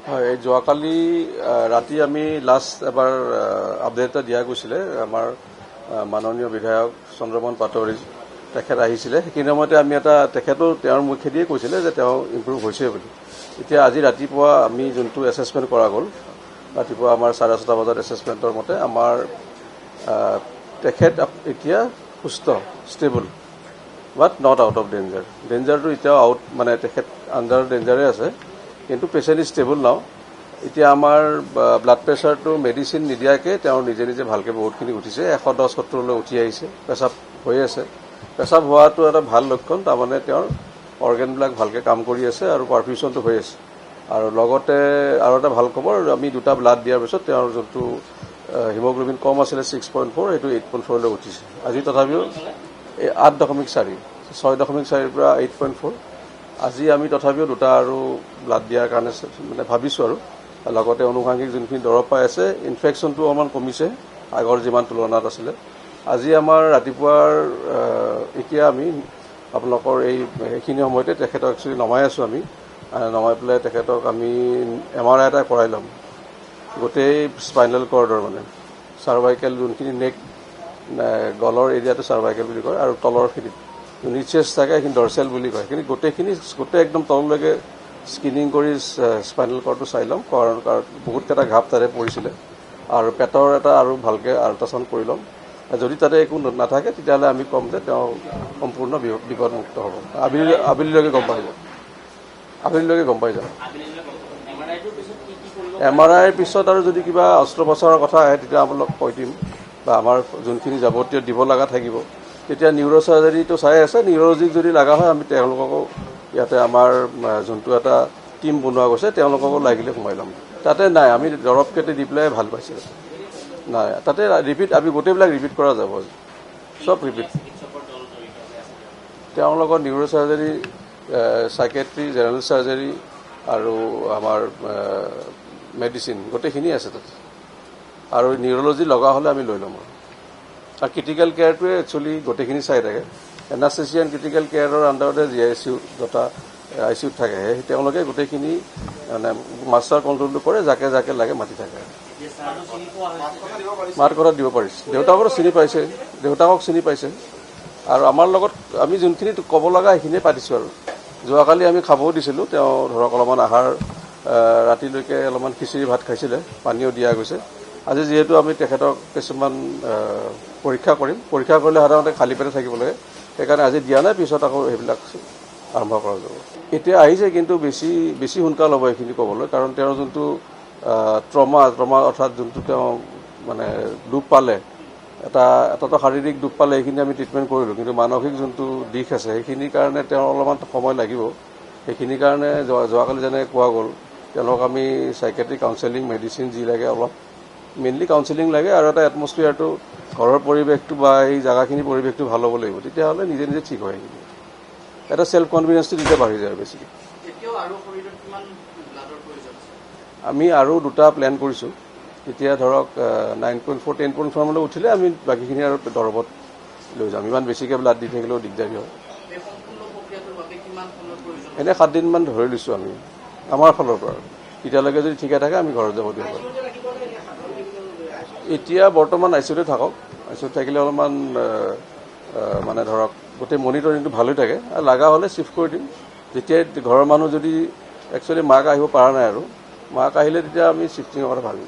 হয়, যোৱাকালি ৰাতি আমি লাষ্ট এবাৰ আপডেট এটা দিয়া গৈছিলে আমাৰ মাননীয় বিধায়ক চন্দ্ৰমোহন পাটোৱাৰী তেখেত আহিছিলে। সেইখিনি সময়তে আমি তেখেতো তেওঁৰ মুখেদিয়ে কৈছিলে যে তেওঁ ইম্প্ৰুভ হৈছে বুলি। এতিয়া আজি ৰাতিপুৱা আমি যোনটো এছেছমেণ্ট কৰা গ'ল, ৰাতিপুৱা আমাৰ 7:30 বজাত এছেছমেণ্টৰ মতে আমাৰ তেখেত এতিয়া সুস্থ, stable, but not out of danger. ডেঞ্জাৰটো এতিয়াও আউট, মানে তেখেত আণ্ডাৰ ডেঞ্জাৰে আছে, কিন্তু পেচেণ্ট ইজ ষ্টেবল নাও। এতিয়া আমাৰ ব্লাড প্ৰেছাৰটো মেডিচিন নিদিয়াকৈ তেওঁৰ নিজে নিজে ভালকৈ বহুতখিনি উঠিছে, 110-170লৈ উঠি আহিছে। পেচাব হৈ আছে, পেচাব হোৱাটো এটা ভাল লক্ষণ, তাৰমানে তেওঁৰ অৰ্গেনবিলাক ভালকৈ কাম কৰি আছে আৰু পাৰফিউশ্যনটো হৈ আছে। আৰু লগতে আৰু এটা ভাল খবৰ, আমি দুটা ব্লাড দিয়াৰ পিছত তেওঁৰ যোনটো হিমোগ্ল'বিন কম আছিলে 6.4, সেইটো 8.4লৈ উঠিছে। আজি তথাপিও 8.4, 6.4ৰ পৰা 8.4। আজি আমি তথাপিও দুটা আৰু ব্লাড দিয়াৰ কাৰণে মানে ভাবিছোঁ আৰু লগতে অনুষাংগিক যোনখিনি দৰৱ পাই আছে, ইনফেকশ্যনটো অকণমান কমিছে আগৰ যিমান তুলনাত আছিলে। আজি আমাৰ ৰাতিপুৱাৰ এতিয়া আমি আপোনালোকৰ এইখিনি সময়তে তেখেতক একচুৱেলি নমাই আছোঁ। আমি নমাই পেলাই তেখেতক আমি MRI এটা কৰাই ল'ম, গোটেই স্পাইনেল কৰ্ডৰ, মানে চাৰ্ভাইকেল যোনখিনি নেক গলৰ এৰিয়াটো চাৰ্ভাইকেল বুলি কয়, আৰু তলৰখিনিত নিচেছ থাকে সেইখিনি ডৰচেল বুলি কয়। সেইখিনি গোটেই একদম তললৈকে স্কিনিং কৰি স্পাইনেল কৰ্ডটো চাই ল'ম, কাৰণ বহুতকেইটা ঘাপ তাতে পৰিছিলে। আৰু পেটৰ এটা আৰু ভালকৈ আল্ট্ৰাচাউণ্ড কৰি ল'ম। যদি তাতে একো নাথাকে তেতিয়াহ'লে আমি ক'ম যে তেওঁ সম্পূৰ্ণ বিপদমুক্ত হ'ব। আবেলিলৈকে গম পাই যাম। MRIৰ পিছত আৰু যদি কিবা অস্ত্ৰোপচাৰৰ কথা আহে তেতিয়া আপোনালোক কৈ দিম, বা আমাৰ যোনখিনি যাৱতীয় দিব লগা থাকিব। তেতিয়া নিউৰোচাৰ্জাৰীটো চাই আছে, নিউৰলজিক যদি লগা হয় আমি তেওঁলোককো ইয়াতে আমাৰ যোনটো এটা টিম বনোৱা গৈছে তেওঁলোককো লাগিলে সোমাই ল'ম। তাতে নাই, আমি দৰৱ কেইটা দি পেলাই ভাল পাইছে। নাই, তাতে আমি গোটেইবিলাক ৰিপিট কৰা যাব, চব ৰিপিট। তেওঁৰ লগত নিউৰোচাৰ্জাৰী, চাইকেট্ৰি, জেনেৰেল চাৰ্জাৰী আৰু আমাৰ মেডিচিন গোটেইখিনি আছে তাতে। আৰু নিউৰলজি লগা হ'লে আমি লৈ ল'ম। আৰু ক্ৰিটিকেল কেয়াৰটোৱে একচুৱেলি গোটেইখিনি চাই থাকে। এনাস্থেচিয়া এণ্ড ক্ৰিটিকেল কেয়াৰৰ আণ্ডাৰতে GICU যথা ICUত থাকে, তেওঁলোকে গোটেইখিনি মানে মাষ্টাৰ কণ্ট্ৰলটো কৰে, যাকে যাকে লাগে মাতি থাকে। মাত কথা দিব পাৰিছে, দেউতাকক চিনি পাইছে। আৰু আমাৰ লগত আমি যোনখিনি ক'ব লগা সেইখিনিয়ে পাতিছোঁ। আৰু যোৱাকালি আমি খাবও দিছিলোঁ, তেওঁ ধৰক অলপমান আহাৰ ৰাতিলৈকে অলপমান খিচিৰি ভাত খাইছিলে, পানীও দিয়া গৈছে। আজি যিহেতু আমি তেখেতক কিছুমান পৰীক্ষা কৰিম, পৰীক্ষা কৰিলে সাধাৰণতে খালী পেটে থাকিব লাগে, সেইকাৰণে আজি দিয়া নাই, পিছত আকৌ সেইবিলাক আৰম্ভ কৰা যাব। এতিয়া আহিছে, কিন্তু বেছি সোনকাল হ'ব এইখিনি ক'বলৈ, কাৰণ তেওঁৰ যোনটো ট্ৰমা অৰ্থাৎ যোনটো তেওঁ মানে দুখ পালে, এটাতো শাৰীৰিক দুখ পালে, সেইখিনি আমি ট্ৰিটমেণ্ট কৰিলোঁ, কিন্তু মানসিক যোনটো দিশ আছে সেইখিনিৰ কাৰণে তেওঁৰ অলপমান সময় লাগিব। সেইখিনিৰ কাৰণে যোৱাকালি যেনেকৈ কোৱা গ'ল, তেওঁলোকক আমি চাইকেট্ৰিক কাউন্সেলিং, মেডিচিন যি লাগে, অলপ মেইনলি কাউন্সেলিং লাগে, আৰু এটা এটমছফিয়াৰটো, ঘৰৰ পৰিৱেশটো বা এই জেগাখিনিৰ পৰিৱেশটো ভাল হ'ব লাগিব, তেতিয়াহ'লে নিজে নিজে ঠিক হয়। এটা ছেল্ফ কনফিডেন্সটো তেতিয়া বাঢ়ি যায় বেছিকৈ। আমি আৰু দুটা প্লেন কৰিছোঁ। এতিয়া ধৰক 9.4, 10.4 মানলৈ উঠিলে আমি বাকীখিনি আৰু দৰৱত লৈ যাম। ইমান বেছিকৈ ব্লাড দি থাকিলেও দিগদাৰী হয়। এনেই 7 দিনমান ধৰি লৈছোঁ আমি আমাৰ ফালৰ পৰা। তেতিয়ালৈকে যদি ঠিকে থাকে আমি ঘৰত যাব দিব পাৰোঁ। এতিয়া বৰ্তমান ICUতে থাকক। ICUত থাকিলে অলপমান মানে ধৰক গোটেই মনিটৰিংটো ভাল হৈ থাকে, আৰু লগা হ'লে শ্বিফ্ট কৰি দিম। যেতিয়াই ঘৰৰ মানুহ যদি একচুৱেলি মাক আহিব পৰা নাই, আৰু মাক আহিলে তেতিয়া আমি শ্বিফ্টিঙৰ কথা ভাবিম।